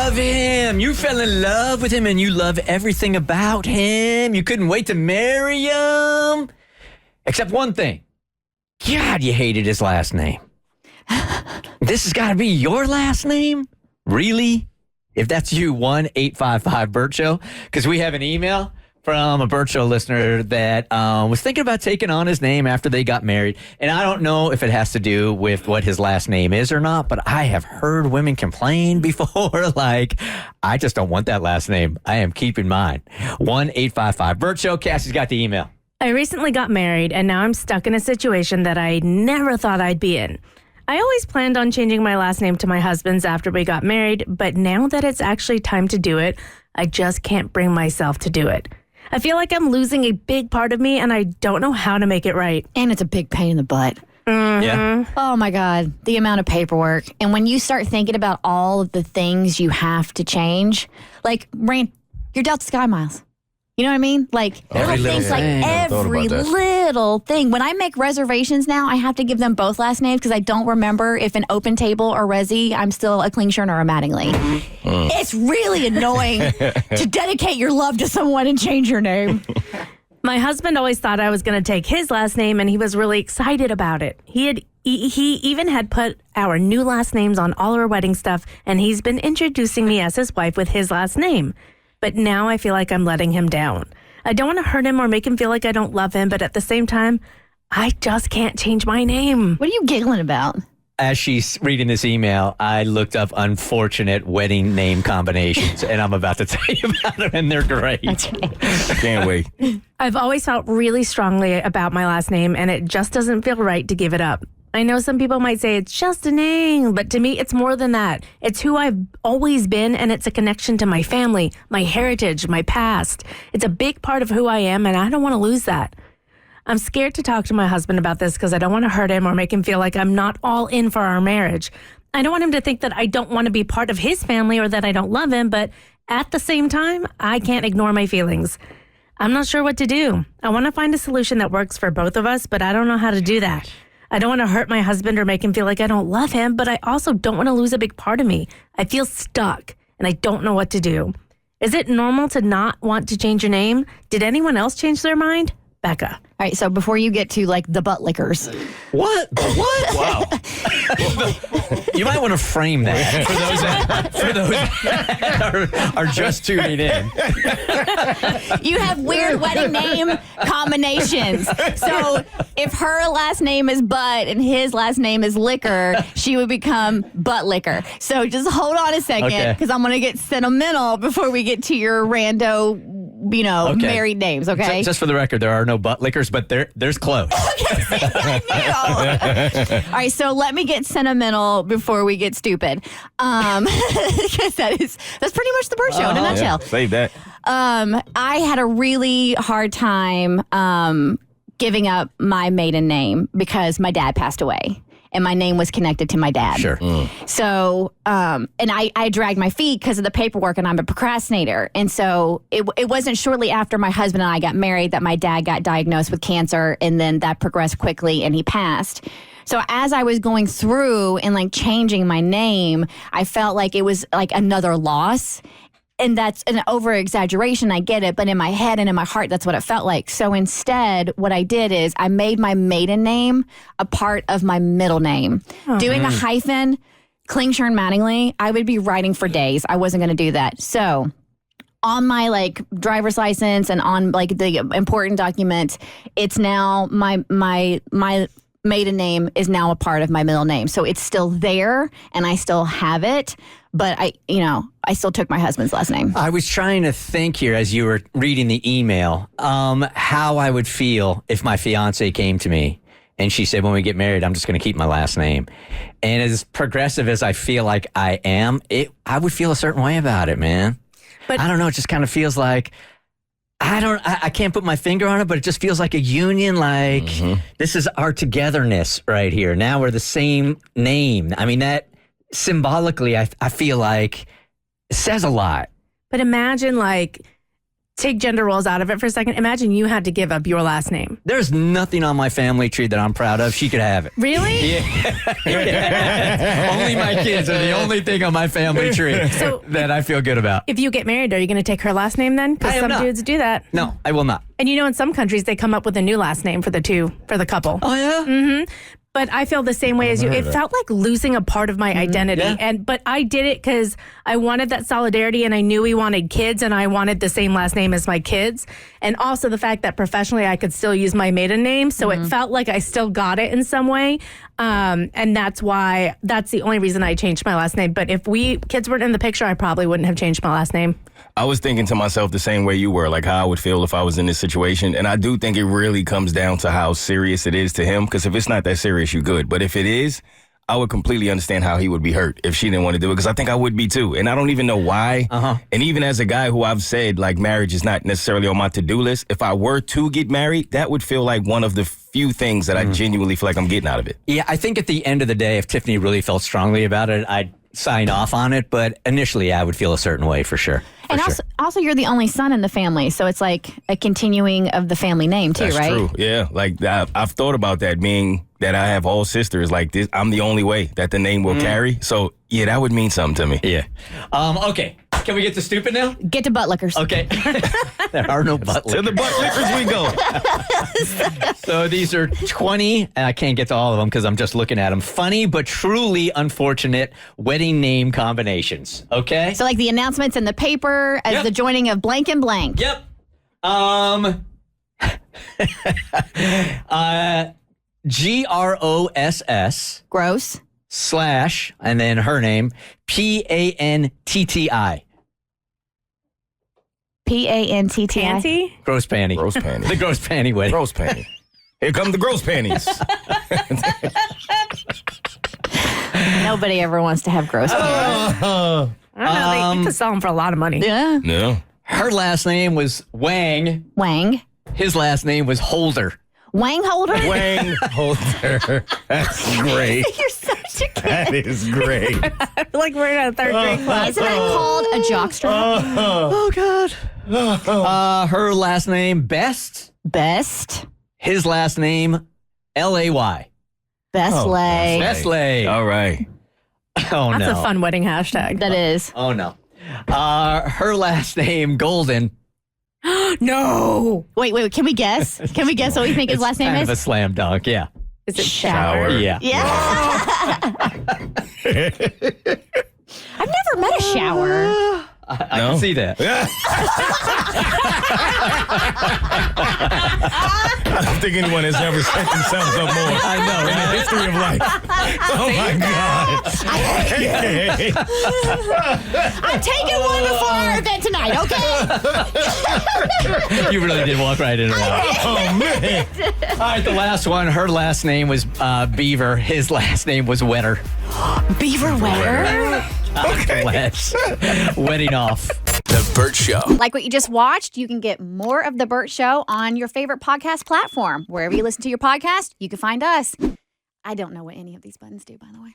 love him. You fell in love with him and you love everything about him. You couldn't wait to marry him. Except one thing. God, you hated his last name. This has got to be your last name? Really? If that's you, 1-855-BERT Show. Because we have an email from a Bert Show listener that was thinking about taking on his name after they got married. And I don't know if it has to do with what his last name is or not, but I have heard women complain before, like, I just don't want that last name. I am keeping mine. 1-855-BERT Show. Cassie's got the email. I recently got married, and now I'm stuck in a situation that I never thought I'd be in. I always planned on changing my last name to my husband's after we got married, but now that it's actually time to do it, I just can't bring myself to do it. I feel like I'm losing a big part of me, and I don't know how to make it right. And it's a big pain in the butt. Mm-hmm. Yeah. Oh, my God. The amount of paperwork. And when you start thinking about all of the things you have to change, like, your Delta Sky Miles. You know what I mean? Like, Every little little things, like thing. every little thing. When I make reservations now, I have to give them both last names because I don't remember if an Open Table or Resi, I'm still a Klingshirn or a Mattingly. It's really annoying to dedicate your love to someone and change your name. My husband always thought I was going to take his last name, and he was really excited about it. He even had put our new last names on all our wedding stuff, and he's been introducing me as his wife with his last name. But now I feel like I'm letting him down. I don't want to hurt him or make him feel like I don't love him, but at the same time, I just can't change my name. What are you giggling about? As she's reading this email, I looked up unfortunate wedding name combinations, and I'm about to tell you about them, and they're great. Can't wait. I've always felt really strongly about my last name, and it just doesn't feel right to give it up. I know some people might say it's just a name, but to me, it's more than that. It's who I've always been, and it's a connection to my family, my heritage, my past. It's a big part of who I am, and I don't want to lose that. I'm scared to talk to my husband about this because I don't want to hurt him or make him feel like I'm not all in for our marriage. I don't want him to think that I don't want to be part of his family or that I don't love him, but at the same time, I can't ignore my feelings. I'm not sure what to do. I want to find a solution that works for both of us, but I don't know how to do that. I don't want to hurt my husband or make him feel like I don't love him, but I also don't want to lose a big part of me. I feel stuck, and I don't know what to do. Is it normal to not want to change your name? Did anyone else change their mind? Becca. All right, so before you get to, like, the butt lickers. What? What? Wow. You might want to frame that for those that are just tuning in. You have weird wedding name combinations. So if her last name is Butt and his last name is Liquor, she would become Butt Liquor. So just hold on a second, because I'm going to get sentimental before we get to your rando, married names, okay? Just for the record, there are no butt lickers, but there's close. Okay, All right, so let me get sentimental before we get stupid. Because that's pretty much the Bert Show in a nutshell. Yeah, save that. I had a really hard time giving up my maiden name because my dad passed away. And my name was connected to my dad. Sure. So, and I dragged my feet because of the paperwork, and I'm a procrastinator. And so it wasn't shortly after my husband and I got married that my dad got diagnosed with cancer, and then that progressed quickly and he passed. So as I was going through and like changing my name, I felt like it was like another loss. And that's an over-exaggeration, I get it, but in my head and in my heart, that's what it felt like. So instead, what I did is I made my maiden name a part of my middle name. Doing a hyphen, Klingshirn Mattingly, I would be writing for days. I wasn't going to do that. So on my like driver's license and on like the important documents, it's now my maiden name is now a part of my middle name. So it's still there and I still have it. But I still took my husband's last name. I was trying to think here as you were reading the email, how I would feel if my fiance came to me and she said, when we get married, I'm just going to keep my last name. And as progressive as I feel like I am, I would feel a certain way about it, man. But I don't know. It just kind of feels like, I can't put my finger on it, but it just feels like a union. Like this is our togetherness right here. Now we're the same name. I mean, that symbolically, I feel like it says a lot. But imagine like take gender roles out of it for a second. Imagine you had to give up your last name. There's nothing on my family tree that I'm proud of. She could have it. Really? Yeah. Only my kids are the only thing on my family tree that I feel good about. If you get married, are you going to take her last name then? I Because am some not. dudes do that. No, I will not. And in some countries, they come up with a new last name for the couple. Oh, yeah? But I feel the same way as you. It felt like losing a part of my identity. Yeah. But I did it because I wanted that solidarity and I knew we wanted kids and I wanted the same last name as my kids. And also the fact that professionally I could still use my maiden name. So it felt like I still got it in some way. And that's the only reason I changed my last name. But if kids weren't in the picture, I probably wouldn't have changed my last name. I was thinking to myself the same way you were, like how I would feel if I was in this situation. And I do think it really comes down to how serious it is to him. Because if it's not that serious, you're good. But if it is, I would completely understand how he would be hurt if she didn't want to do it. Because I think I would be too. And I don't even know why. And even as a guy who I've said, like, marriage is not necessarily on my to-do list, if I were to get married, that would feel like one of the few things that I genuinely feel like I'm getting out of it. Yeah, I think at the end of the day, if Tiffany really felt strongly about it, I'd sign off on it. But initially, I would feel a certain way for sure. And also, you're the only son in the family, so it's like a continuing of the family name too, That's right? true. Yeah, like I've thought about that, being that I have all sisters. Like this, I'm the only way that the name will carry. So yeah, that would mean something to me. Yeah. Okay. Can we get to stupid now? Get to butt lickers. Okay. There are no butt To the lickers. butt lickers we go. So these are 20, and I can't get to all of them because I'm just looking at them. Funny but truly unfortunate wedding name combinations. Okay? So like the announcements in the paper as Yep. the joining of blank and blank. Yep. GROSS Gross. / and then her name PANTTI. PANTTI. Tanty? Gross panty. Gross panties. The gross panty wedding. Gross panty. Here come the gross panties. Nobody ever wants to have gross panties. I don't know. They could sell them for a lot of money. Yeah. No. Her last name was Wang. Wang. His last name was Holder. Wang holder? Wang Holder. That's great. You're such a kid. That is great. I feel like we're in a third grade class. Isn't that called a jockstrap? Oh, God. Her last name, Best. Best. His last name, LAY. Best lay. Bestley. All right. Oh, That's no. a fun wedding hashtag. That is. Oh, no. Her last name, Golden. No. Wait. Can we guess? Can we guess what we think his It's last name kind of a is? slam dunk, yeah. Is it Shower. shower? Yeah. Yeah. I've never met a shower. I can see that. I don't think anyone has ever set themselves up more I know, in the right? history of life. Oh my God. Hey. I'm taking one before our event tonight, okay? You really did walk right into that. Oh man. All right, the last one. Her last name was Beaver. His last name was Wetter. Beaver wetter. Okay. Let's wedding off. The Bert Show. Like what you just watched, you can get more of The Bert Show on your favorite podcast platform. Wherever you listen to your podcast, you can find us. I don't know what any of these buttons do, by the way.